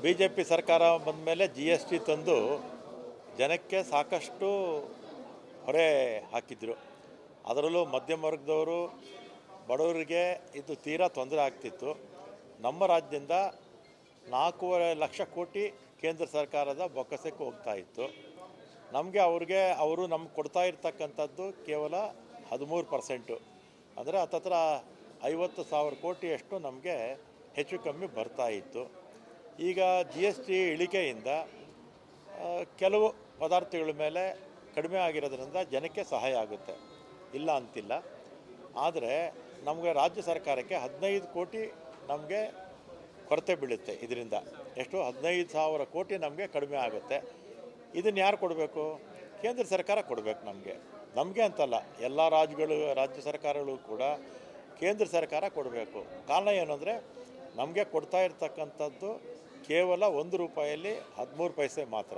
BJP ಸರ್ಕಾರ ಬಂದ ಮೇಲೆ GST ತಂದು ಜನಕ್ಕೆ ಸಾಕಷ್ಟು ಹೊರೆ ಹಾಕಿದ್ರು. ಅದರಲ್ಲೂ ಮಧ್ಯಮ ವರ್ಗದವರು ಬಡವರಿಗೆ ಇದು ತೀರಾ ತೊಂದರೆ ಆಗ್ತಿತ್ತು. ನಮ್ಮ ರಾಜ್ಯದಿಂದ 4.5 ಲಕ್ಷ ಕೋಟಿ ಕೇಂದ್ರ ಸರ್ಕಾರದ ಬೊಕ್ಕಸಕ್ಕೆ ಹೋಗ್ತಾ ಇತ್ತು. ನಮಗೆ ಅವರು ನಮ್ಗೆ ಕೊಡ್ತಾ ಇರ್ತಕ್ಕಂಥದ್ದು ಕೇವಲ 13%, ಅಂದರೆ ಹತ್ತತ್ರ 50,000 ಕೋಟಿಯಷ್ಟು ನಮಗೆ ಹೆಚ್ಚು ಕಮ್ಮಿ ಬರ್ತಾ ಇತ್ತು. ಈಗ GST ಇಳಿಕೆಯಿಂದ ಕೆಲವು ಪದಾರ್ಥಗಳ ಮೇಲೆ ಕಡಿಮೆ ಆಗಿರೋದ್ರಿಂದ ಜನಕ್ಕೆ ಸಹಾಯ ಆಗುತ್ತೆ, ಇಲ್ಲ ಅಂತಿಲ್ಲ. ಆದರೆ ನಮಗೆ ರಾಜ್ಯ ಸರ್ಕಾರಕ್ಕೆ 15 ಕೋಟಿ ನಮಗೆ ಕೊರತೆ ಬೀಳುತ್ತೆ. ಇದರಿಂದ ಎಷ್ಟು 15,000 ಕೋಟಿ ನಮಗೆ ಕಡಿಮೆ ಆಗುತ್ತೆ. ಇದನ್ನು ಯಾರು ಕೊಡಬೇಕು? ಕೇಂದ್ರ ಸರ್ಕಾರ ಕೊಡಬೇಕು. ನಮಗೆ ಅಂತಲ್ಲ, ಎಲ್ಲ ರಾಜ್ಯ ಸರ್ಕಾರಗಳು ಕೂಡ ಕೇಂದ್ರ ಸರ್ಕಾರ ಕೊಡಬೇಕು. ಕಾರಣ ಏನು ಅಂದರೆ, ನಮಗೆ ಕೊಡ್ತಾ ಇರ್ತಕ್ಕಂಥದ್ದು ಕೇವಲ 1 ರೂಪಾಯಲ್ಲಿ 13 ಪೈಸೆ ಮಾತ್ರ.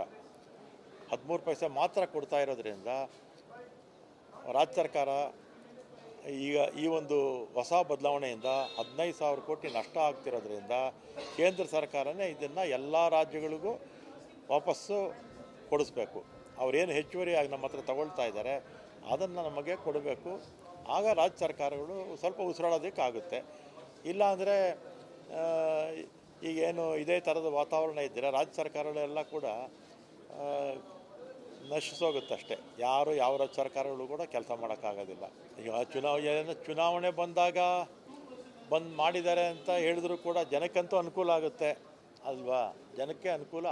13 ಪೈಸೆ ಮಾತ್ರ ಕೊಡ್ತಾ ಇರೋದ್ರಿಂದ ರಾಜ್ಯ ಸರ್ಕಾರ ಈಗ ಈ ಒಂದು ಹೊಸ ಬದಲಾವಣೆಯಿಂದ 15,000 ಕೋಟಿ ನಷ್ಟ ಆಗ್ತಿರೋದ್ರಿಂದ ಕೇಂದ್ರ ಸರ್ಕಾರನೇ ಇದನ್ನು ಎಲ್ಲ ರಾಜ್ಯಗಳಿಗೂ ವಾಪಸ್ಸು ಕೊಡಿಸ್ಬೇಕು. ಅವರೇನು ಹೆಚ್ಚುವರಿಯಾಗಿ ನಮ್ಮ ಹತ್ರ ತಗೊಳ್ತಾ ಇದ್ದಾರೆ ಅದನ್ನು ನಮಗೆ ಕೊಡಬೇಕು. ಆಗ ರಾಜ್ಯ ಸರ್ಕಾರಗಳು ಸ್ವಲ್ಪ ಉಸಿರಾಡೋದಕ್ಕಾಗುತ್ತೆ. ಇಲ್ಲಾಂದರೆ ಈಗೇನು ಇದೇ ಥರದ ವಾತಾವರಣ ಇದ್ದರೆ ರಾಜ್ಯ ಸರ್ಕಾರಗಳೆಲ್ಲ ಕೂಡ ನಶಿಸೋಗುತ್ತಷ್ಟೇ. ಯಾವ ರಾಜ್ಯ ಸರ್ಕಾರಗಳು ಕೂಡ ಕೆಲಸ ಮಾಡೋಕ್ಕಾಗೋದಿಲ್ಲ. ಈಗ ಚುನಾವಣೆ ಬಂದಾಗ ಮಾಡಿದ್ದಾರೆ ಅಂತ ಹೇಳಿದ್ರು ಕೂಡ ಜನಕ್ಕಂತೂ ಅನುಕೂಲ ಆಗುತ್ತೆ ಅಲ್ವಾ? ಜನಕ್ಕೆ ಅನುಕೂಲ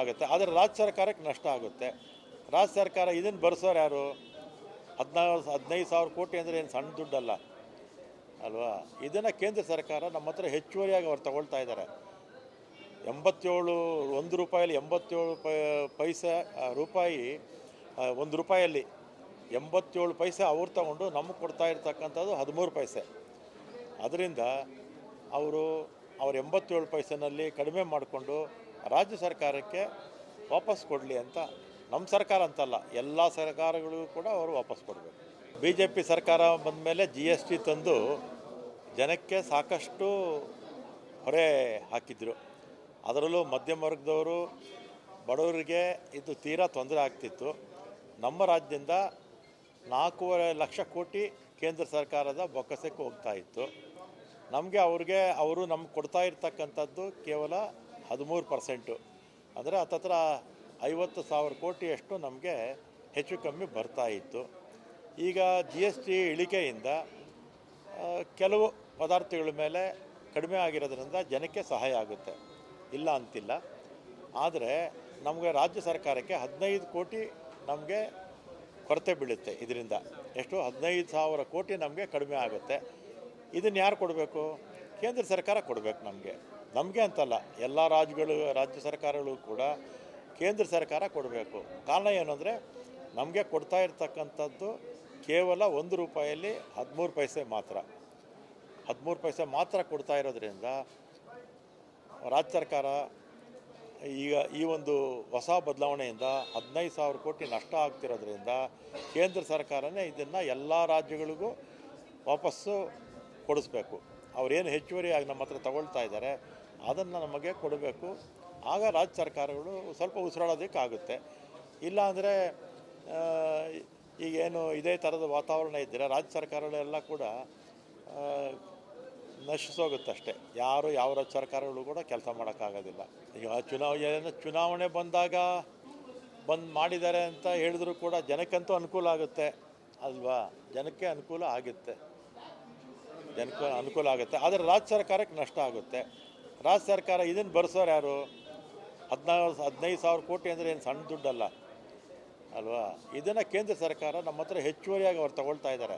ಆಗುತ್ತೆ, ಆದರೆ ರಾಜ್ಯ ಸರ್ಕಾರಕ್ಕೆ ನಷ್ಟ ಆಗುತ್ತೆ. ರಾಜ್ಯ ಸರ್ಕಾರ ಇದನ್ನು ಭರಿಸೋರು ಯಾರು? 15,000 ಕೋಟಿ ಅಂದರೆ ಏನು ಸಣ್ಣ ದುಡ್ಡಲ್ಲ ಅಲ್ವಾ? ಇದನ್ನು ಕೇಂದ್ರ ಸರ್ಕಾರ ನಮ್ಮ ಹತ್ರ ಹೆಚ್ಚುವರಿಯಾಗಿ ಅವ್ರು ತಗೊಳ್ತಾ ಇದ್ದಾರೆ. 1 ರೂಪಾಯಲ್ಲಿ 87 ಪೈಸೆ ರೂಪಾಯಿ, 1 ರೂಪಾಯಲ್ಲಿ 87 ಪೈಸೆ ಅವ್ರು ತಗೊಂಡು ನಮಗೆ ಕೊಡ್ತಾ ಇರ್ತಕ್ಕಂಥದ್ದು 13 ಪೈಸೆ. ಅದರಿಂದ ಅವ್ರ 87 ಪೈಸೆನಲ್ಲಿ ಕಡಿಮೆ ಮಾಡಿಕೊಂಡು ರಾಜ್ಯ ಸರ್ಕಾರಕ್ಕೆ ವಾಪಸ್ ಕೊಡಲಿ ಅಂತ, ನಮ್ಮ ಸರ್ಕಾರ ಅಂತಲ್ಲ, ಎಲ್ಲ ಸರ್ಕಾರಗಳಿಗೂ ಕೂಡ ಅವರು ವಾಪಸ್ ಕೊಡಬೇಕು. BJP ಸರ್ಕಾರ ಬಂದ ಮೇಲೆ GST ತಂದು ಜನಕ್ಕೆ ಸಾಕಷ್ಟು ಹೊರೆ ಹಾಕಿದ್ರು. ಅದರಲ್ಲೂ ಮಧ್ಯಮ ವರ್ಗದವರು ಬಡವರಿಗೆ ಇದು ತೀರಾ ತೊಂದರೆ ಆಗ್ತಿತ್ತು. ನಮ್ಮ ರಾಜ್ಯದಿಂದ 4.5 ಲಕ್ಷ ಕೋಟಿ ಕೇಂದ್ರ ಸರ್ಕಾರದ ಬೊಕ್ಕಸಕ್ಕೆ ಹೋಗ್ತಾ ಇತ್ತು. ನಮಗೆ ಅವರು ನಮ್ಗೆ ಕೊಡ್ತಾ ಇರ್ತಕ್ಕಂಥದ್ದು ಕೇವಲ 13%, ಅಂದರೆ ಹತ್ತತ್ರ 50,000 ಕೋಟಿಯಷ್ಟು ನಮಗೆ ಹೆಚ್ಚು ಕಮ್ಮಿ ಬರ್ತಾ ಇತ್ತು. ಈಗ GST ಇಳಿಕೆಯಿಂದ ಕೆಲವು ಪದಾರ್ಥಗಳ ಮೇಲೆ ಕಡಿಮೆ ಆಗಿರೋದ್ರಿಂದ ಜನಕ್ಕೆ ಸಹಾಯ ಆಗುತ್ತೆ, ಇಲ್ಲ ಅಂತಿಲ್ಲ. ಆದರೆ ನಮಗೆ ರಾಜ್ಯ ಸರ್ಕಾರಕ್ಕೆ 15 ಕೋಟಿ ನಮಗೆ ಕೊರತೆ ಬೀಳುತ್ತೆ. ಇದರಿಂದ ಎಷ್ಟು 15,000 ಕೋಟಿ ನಮಗೆ ಕಡಿಮೆ ಆಗುತ್ತೆ. ಇದನ್ನು ಯಾರು ಕೊಡಬೇಕು? ಕೇಂದ್ರ ಸರ್ಕಾರ ಕೊಡಬೇಕು. ನಮಗೆ ಅಂತಲ್ಲ, ಎಲ್ಲ ರಾಜ್ಯ ಸರ್ಕಾರಗಳು ಕೂಡ ಕೇಂದ್ರ ಸರ್ಕಾರ ಕೊಡಬೇಕು. ಕಾರಣ ಏನು ಅಂದರೆ, ನಮಗೆ ಕೊಡ್ತಾ ಇರ್ತಕ್ಕಂಥದ್ದು ಕೇವಲ 1 ರೂಪಾಯಲ್ಲಿ 13 ಪೈಸೆ ಮಾತ್ರ. 13 ಪೈಸೆ ಮಾತ್ರ ಕೊಡ್ತಾ ಇರೋದ್ರಿಂದ ರಾಜ್ಯ ಸರ್ಕಾರ ಈಗ ಈ ಒಂದು ಹೊಸ ಬದಲಾವಣೆಯಿಂದ 15,000 ಕೋಟಿ ನಷ್ಟ ಆಗ್ತಿರೋದ್ರಿಂದ ಕೇಂದ್ರ ಸರ್ಕಾರನೇ ಇದನ್ನು ಎಲ್ಲ ರಾಜ್ಯಗಳಿಗೂ ವಾಪಸ್ಸು ಕೊಡಿಸ್ಬೇಕು. ಅವರೇನು ಹೆಚ್ಚುವರಿಯಾಗಿ ನಮ್ಮ ಹತ್ರ ತಗೊಳ್ತಾ ಇದ್ದಾರೆ ಅದನ್ನು ನಮಗೆ ಕೊಡಬೇಕು. ಆಗ ರಾಜ್ಯ ಸರ್ಕಾರಗಳು ಸ್ವಲ್ಪ ಉಸಿರಾಡೋದಕ್ಕಾಗುತ್ತೆ. ಇಲ್ಲಾಂದರೆ ಈಗೇನು ಇದೇ ಥರದ ವಾತಾವರಣ ಇದ್ದರೆ ರಾಜ್ಯ ಸರ್ಕಾರಗಳೆಲ್ಲ ಕೂಡ ನಶಿಸೋಗುತ್ತಷ್ಟೇ. ಯಾವ ರಾಜ್ಯ ಸರ್ಕಾರಗಳು ಕೂಡ ಕೆಲಸ ಮಾಡೋಕ್ಕಾಗೋದಿಲ್ಲ. ಈಗ ಚುನಾವಣೆ ಬಂದಾಗ ಮಾಡಿದ್ದಾರೆ ಅಂತ ಹೇಳಿದ್ರು ಕೂಡ ಜನಕ್ಕಂತೂ ಅನುಕೂಲ ಆಗುತ್ತೆ ಅಲ್ವಾ? ಜನಕ್ಕೆ ಅನುಕೂಲ ಆಗುತ್ತೆ, ಆದರೆ ರಾಜ್ಯ ಸರ್ಕಾರಕ್ಕೆ ನಷ್ಟ ಆಗುತ್ತೆ. ರಾಜ್ಯ ಸರ್ಕಾರ ಇದನ್ನು ಭರಿಸೋರು ಯಾರು? 15,000 ಕೋಟಿ ಅಂದರೆ ಏನು ಸಣ್ಣ ದುಡ್ಡಲ್ಲ ಅಲ್ವಾ? ಇದನ್ನು ಕೇಂದ್ರ ಸರ್ಕಾರ ನಮ್ಮ ಹತ್ರ ಹೆಚ್ಚುವರಿಯಾಗಿ ಅವ್ರು ತಗೊಳ್ತಾ ಇದ್ದಾರೆ.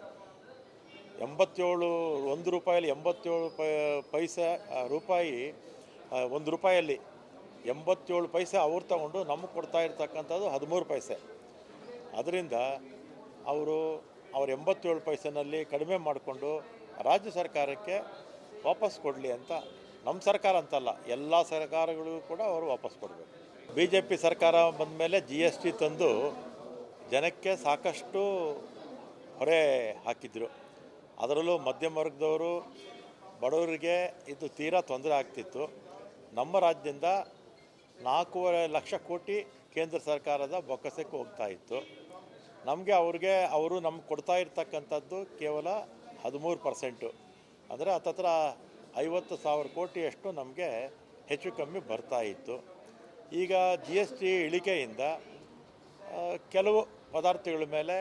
1 ರೂಪಾಯಲ್ಲಿ 87 ಪೈಸೆ ರೂಪಾಯಿ, 1 ರೂಪಾಯಲ್ಲಿ 87 ಪೈಸೆ ಅವ್ರು ತಗೊಂಡು ನಮಗೆ ಕೊಡ್ತಾ ಇರ್ತಕ್ಕಂಥದ್ದು 13 ಪೈಸೆ. ಅದರಿಂದ ಅವರು 87 ಪೈಸೆನಲ್ಲಿ ಕಡಿಮೆ ಮಾಡಿಕೊಂಡು ರಾಜ್ಯ ಸರ್ಕಾರಕ್ಕೆ ವಾಪಸ್ ಕೊಡಲಿ ಅಂತ, ನಮ್ಮ ಸರ್ಕಾರ ಅಂತಲ್ಲ, ಎಲ್ಲ ಸರ್ಕಾರಗಳಿಗೂ ಕೂಡ ಅವರು ವಾಪಸ್ ಕೊಡಬೇಕು. BJP ಸರ್ಕಾರ ಬಂದ ಮೇಲೆ GST ತಂದು ಜನಕ್ಕೆ ಸಾಕಷ್ಟು ಹೊರೆ ಹಾಕಿದ್ರು. ಅದರಲ್ಲೂ ಮಧ್ಯಮ ವರ್ಗದವರು ಬಡವರಿಗೆ ಇದು ತೀರಾ ತೊಂದರೆ ಆಗ್ತಿತ್ತು. ನಮ್ಮ ರಾಜ್ಯದಿಂದ 4.5 ಲಕ್ಷ ಕೋಟಿ ಕೇಂದ್ರ ಸರ್ಕಾರದ ಬೊಕ್ಕಸಕ್ಕೆ ಹೋಗ್ತಾ ಇತ್ತು. ಅವರು ನಮ್ಗೆ ಕೊಡ್ತಾ ಇರ್ತಕ್ಕಂಥದ್ದು ಕೇವಲ 13%, ಅಂದರೆ ಹತ್ತತ್ರ 50,000 ಕೋಟಿಯಷ್ಟು ನಮಗೆ ಹೆಚ್ಚು ಕಮ್ಮಿ ಬರ್ತಾ ಇತ್ತು. ಈಗ GST ಇಳಿಕೆಯಿಂದ ಕೆಲವು ಪದಾರ್ಥಗಳ ಮೇಲೆ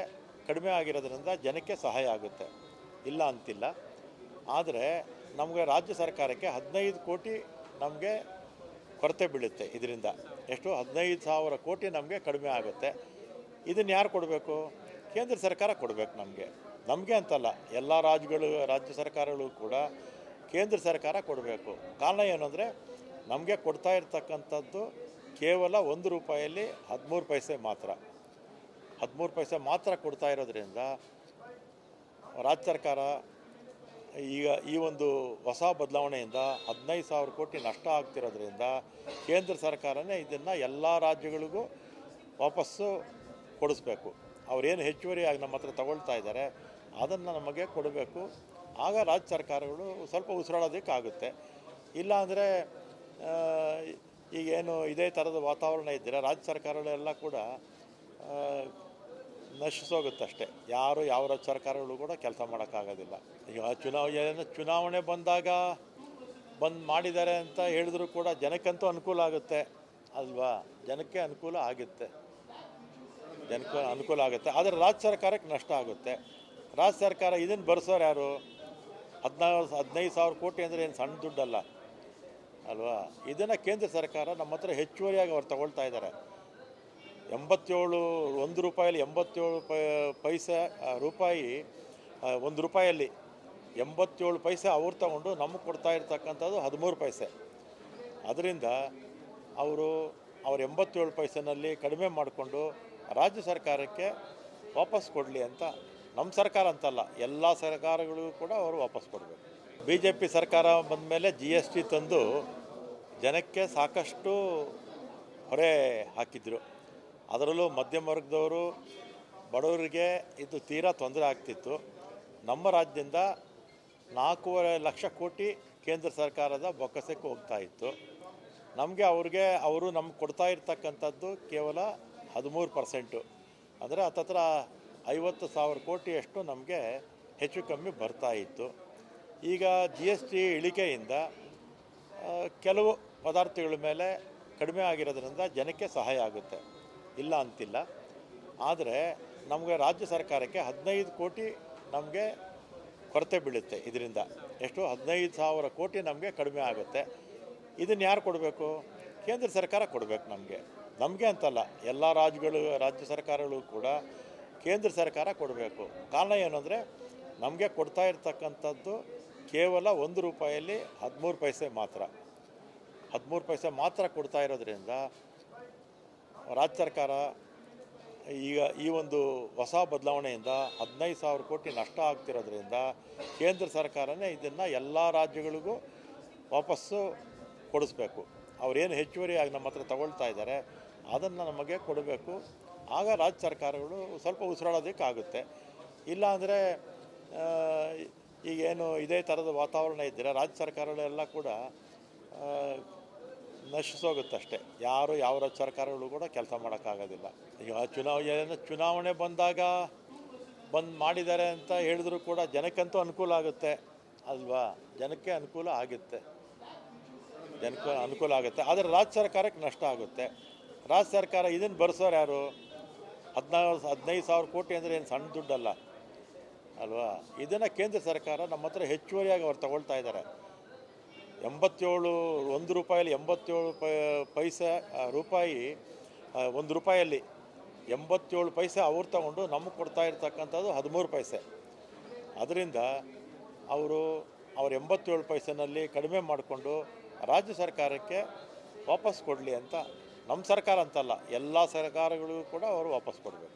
ಕಡಿಮೆ ಆಗಿರೋದ್ರಿಂದ ಜನಕ್ಕೆ ಸಹಾಯ ಆಗುತ್ತೆ, ಇಲ್ಲ ಅಂತಿಲ್ಲ. ಆದರೆ ನಮಗೆ ರಾಜ್ಯ ಸರ್ಕಾರಕ್ಕೆ 15 ಕೋಟಿ ನಮಗೆ ಕೊರತೆ ಬೀಳುತ್ತೆ. ಇದರಿಂದ ಎಷ್ಟು 15,000 ಕೋಟಿ ನಮಗೆ ಕಡಿಮೆ ಆಗುತ್ತೆ. ಇದನ್ನು ಯಾರು ಕೊಡಬೇಕು? ಕೇಂದ್ರ ಸರ್ಕಾರ ಕೊಡಬೇಕು. ನಮಗೆ ಅಂತಲ್ಲ, ಎಲ್ಲ ರಾಜ್ಯ ಸರ್ಕಾರಗಳು ಕೂಡ ಕೇಂದ್ರ ಸರ್ಕಾರ ಕೊಡಬೇಕು. ಕಾರಣ ಏನು ಅಂದರೆ, ನಮಗೆ ಕೊಡ್ತಾ ಇರ್ತಕ್ಕಂಥದ್ದು ಕೇವಲ 1 ರೂಪಾಯಲ್ಲಿ 13 ಪೈಸೆ ಮಾತ್ರ. 13 ಪೈಸೆ ಮಾತ್ರ ಕೊಡ್ತಾ ಇರೋದ್ರಿಂದ ರಾಜ್ಯ ಸರ್ಕಾರ ಈಗ ಈ ಒಂದು ಹೊಸ ಬದಲಾವಣೆಯಿಂದ 15,000 ಕೋಟಿ ನಷ್ಟ ಆಗ್ತಿರೋದ್ರಿಂದ ಕೇಂದ್ರ ಸರ್ಕಾರನೇ ಇದನ್ನು ಎಲ್ಲ ರಾಜ್ಯಗಳಿಗೂ ವಾಪಸ್ಸು ಕೊಡಿಸ್ಬೇಕು. ಅವರೇನು ಹೆಚ್ಚುವರಿಯಾಗಿ ನಮ್ಮ ಹತ್ರ ತಗೊಳ್ತಾ ಇದ್ದಾರೆ ಅದನ್ನು ನಮಗೆ ಕೊಡಬೇಕು. ಆಗ ರಾಜ್ಯ ಸರ್ಕಾರಗಳು ಸ್ವಲ್ಪ ಉಸಿರಾಡೋದಕ್ಕಾಗುತ್ತೆ. ಇಲ್ಲ ಈಗೇನು ಇದೇ ಥರದ ವಾತಾವರಣ ಇದ್ದರೆ ರಾಜ್ಯ ಸರ್ಕಾರಗಳೆಲ್ಲ ಕೂಡ ನಶಿಸೋಗುತ್ತಷ್ಟೇ. ಯಾವ ರಾಜ್ಯ ಸರ್ಕಾರಗಳು ಕೂಡ ಕೆಲಸ ಮಾಡೋಕ್ಕಾಗೋದಿಲ್ಲ. ಈಗ ಚುನಾವಣೆ ಬಂದಾಗ ಮಾಡಿದ್ದಾರೆ ಅಂತ ಹೇಳಿದ್ರು ಕೂಡ ಜನಕ್ಕಂತೂ ಅನುಕೂಲ ಆಗುತ್ತೆ ಅಲ್ವಾ? ಜನಕ್ಕೆ ಅನುಕೂಲ ಆಗುತ್ತೆ, ಆದರೆ ರಾಜ್ಯ ಸರ್ಕಾರಕ್ಕೆ ನಷ್ಟ ಆಗುತ್ತೆ. ರಾಜ್ಯ ಸರ್ಕಾರ ಇದನ್ನು ಭರಿಸೋರು ಯಾರು? 15,000 ಕೋಟಿ ಅಂದರೆ ಏನು ಸಣ್ಣ ದುಡ್ಡಲ್ಲ ಅಲ್ವಾ? ಇದನ್ನು ಕೇಂದ್ರ ಸರ್ಕಾರ ನಮ್ಮ ಹತ್ರ ಹೆಚ್ಚುವರಿಯಾಗಿ ಅವ್ರು ತಗೊಳ್ತಾ ಇದ್ದಾರೆ. 1 ರೂಪಾಯಲ್ಲಿ 87 ಪೈಸೆ ರೂಪಾಯಿ, 1 ರೂಪಾಯಲ್ಲಿ 87 ಪೈಸೆ ಅವ್ರು ತಗೊಂಡು ನಮಗೆ ಕೊಡ್ತಾ ಇರ್ತಕ್ಕಂಥದ್ದು 13 ಪೈಸೆ. ಅದರಿಂದ ಅವ್ರ 87 ಪೈಸೆನಲ್ಲಿ ಕಡಿಮೆ ಮಾಡಿಕೊಂಡು ರಾಜ್ಯ ಸರ್ಕಾರಕ್ಕೆ ವಾಪಸ್ ಕೊಡಲಿ ಅಂತ, ನಮ್ಮ ಸರ್ಕಾರ ಅಂತಲ್ಲ, ಎಲ್ಲ ಸರ್ಕಾರಗಳು ಕೂಡ ಅವರು ವಾಪಸ್ ಕೊಡಬೇಕು. BJP ಸರ್ಕಾರ ಬಂದ ಮೇಲೆ GST ತಂದು ಜನಕ್ಕೆ ಸಾಕಷ್ಟು ಹೊರೆ ಹಾಕಿದ್ರು. ಅದರಲ್ಲೂ ಮಧ್ಯಮ ವರ್ಗದವರು, ಬಡವರಿಗೆ ಇದು ತೀರಾ ತೊಂದರೆ ಆಗ್ತಿತ್ತು. ನಮ್ಮ ರಾಜ್ಯದಿಂದ 4.5 ಲಕ್ಷ ಕೋಟಿ ಕೇಂದ್ರ ಸರ್ಕಾರದ ಬೊಕ್ಕಸಕ್ಕೆ ಹೋಗ್ತಾ ಇತ್ತು. ಅವರು ನಮ್ಗೆ ಕೊಡ್ತಾ ಇರ್ತಕ್ಕಂಥದ್ದು ಕೇವಲ 13%, ಅಂದರೆ ಹತ್ತತ್ರ 50,000 ಕೋಟಿಯಷ್ಟು ನಮಗೆ ಹೆಚ್ಚು ಕಮ್ಮಿ ಬರ್ತಾ ಇತ್ತು. ಈಗ GST ಇಳಿಕೆಯಿಂದ ಕೆಲವು ಪದಾರ್ಥಗಳ ಮೇಲೆ ಕಡಿಮೆ ಆಗಿರೋದ್ರಿಂದ ಜನಕ್ಕೆ ಸಹಾಯ ಆಗುತ್ತೆ, ಇಲ್ಲ ಅಂತಿಲ್ಲ. ಆದರೆ ನಮಗೆ ರಾಜ್ಯ ಸರ್ಕಾರಕ್ಕೆ 15 ಕೋಟಿ ನಮಗೆ ಕೊರತೆ ಬೀಳುತ್ತೆ. ಇದರಿಂದ ಎಷ್ಟು 15,000 ಕೋಟಿ ನಮಗೆ ಕಡಿಮೆ ಆಗುತ್ತೆ. ಇದನ್ನು ಯಾರು ಕೊಡಬೇಕು? ಕೇಂದ್ರ ಸರ್ಕಾರ ಕೊಡಬೇಕು. ನಮಗೆ ಅಂತಲ್ಲ, ಎಲ್ಲ ರಾಜ್ಯ ಸರ್ಕಾರಗಳು ಕೂಡ ಕೇಂದ್ರ ಸರ್ಕಾರ ಕೊಡಬೇಕು. ಕಾರಣ ಏನು ಅಂದರೆ, ನಮಗೆ ಕೊಡ್ತಾ ಇರ್ತಕ್ಕಂಥದ್ದು ಕೇವಲ 1 ರೂಪಾಯಲ್ಲಿ 13 ಪೈಸೆ ಮಾತ್ರ. 13 ಪೈಸೆ ಮಾತ್ರ ಕೊಡ್ತಾ ಇರೋದ್ರಿಂದ ರಾಜ್ಯ ಸರ್ಕಾರ ಈಗ ಈ ಒಂದು ಹೊಸ ಬದಲಾವಣೆಯಿಂದ 15,000 ಕೋಟಿ ನಷ್ಟ ಆಗ್ತಿರೋದ್ರಿಂದ ಕೇಂದ್ರ ಸರ್ಕಾರನೇ ಇದನ್ನು ಎಲ್ಲ ರಾಜ್ಯಗಳಿಗೂ ವಾಪಸ್ಸು ಕೊಡಿಸ್ಬೇಕು. ಅವರೇನು ಹೆಚ್ಚುವರಿಯಾಗಿ ನಮ್ಮ ಹತ್ರ ತಗೊಳ್ತಾ ಇದ್ದಾರೆ ಅದನ್ನು ನಮಗೆ ಕೊಡಬೇಕು. ಆಗ ರಾಜ್ಯ ಸರ್ಕಾರಗಳು ಸ್ವಲ್ಪ ಉಸಿರಾಡೋದಕ್ಕಾಗುತ್ತೆ. ಇಲ್ಲ ಈಗೇನು ಇದೇ ಥರದ ವಾತಾವರಣ ಇದ್ದರೆ ರಾಜ್ಯ ಸರ್ಕಾರಗಳೆಲ್ಲ ಕೂಡ ನಶಿಸೋಗುತ್ತಷ್ಟೇ. ಯಾವ ರಾಜ್ಯ ಸರ್ಕಾರಗಳು ಕೂಡ ಕೆಲಸ ಮಾಡೋಕ್ಕಾಗೋದಿಲ್ಲ. ಈಗ ಚುನಾವಣೆ ಬಂದಾಗ ಮಾಡಿದ್ದಾರೆ ಅಂತ ಹೇಳಿದ್ರು ಕೂಡ ಜನಕ್ಕಂತೂ ಅನುಕೂಲ ಆಗುತ್ತೆ ಅಲ್ವಾ? ಜನಕ್ಕೆ ಅನುಕೂಲ ಆಗುತ್ತೆ, ಆದರೆ ರಾಜ್ಯ ಸರ್ಕಾರಕ್ಕೆ ನಷ್ಟ ಆಗುತ್ತೆ. ರಾಜ್ಯ ಸರ್ಕಾರ ಇದನ್ನು ಭರಿಸೋರು ಯಾರು? 15,000 ಕೋಟಿ ಅಂದರೆ ಏನು ಸಣ್ಣ ದುಡ್ಡಲ್ಲ ಅಲ್ವಾ? ಇದನ್ನು ಕೇಂದ್ರ ಸರ್ಕಾರ ನಮ್ಮ ಹತ್ರ ಹೆಚ್ಚುವರಿಯಾಗಿ ಅವ್ರು ತಗೊಳ್ತಾ ಇದ್ದಾರೆ. 1 ರೂಪಾಯಲ್ಲಿ 87 ಪೈಸೆ ರೂಪಾಯಿ, 1 ರೂಪಾಯಲ್ಲಿ 87 ಪೈಸೆ ಅವ್ರು ತಗೊಂಡು ನಮಗೆ ಕೊಡ್ತಾ ಇರ್ತಕ್ಕಂಥದ್ದು 13 ಪೈಸೆ. ಅದರಿಂದ ಅವರು 87 ಪೈಸೆನಲ್ಲಿ ಕಡಿಮೆ ಮಾಡಿಕೊಂಡು ರಾಜ್ಯ ಸರ್ಕಾರಕ್ಕೆ ವಾಪಸ್ ಕೊಡಲಿ ಅಂತ, ನಮ್ಮ ಸರ್ಕಾರ ಅಂತಲ್ಲ, ಎಲ್ಲ ಸರ್ಕಾರಗಳು ಕೂಡ ಅವರು ವಾಪಸ್ ಕೊಡಬೇಕು.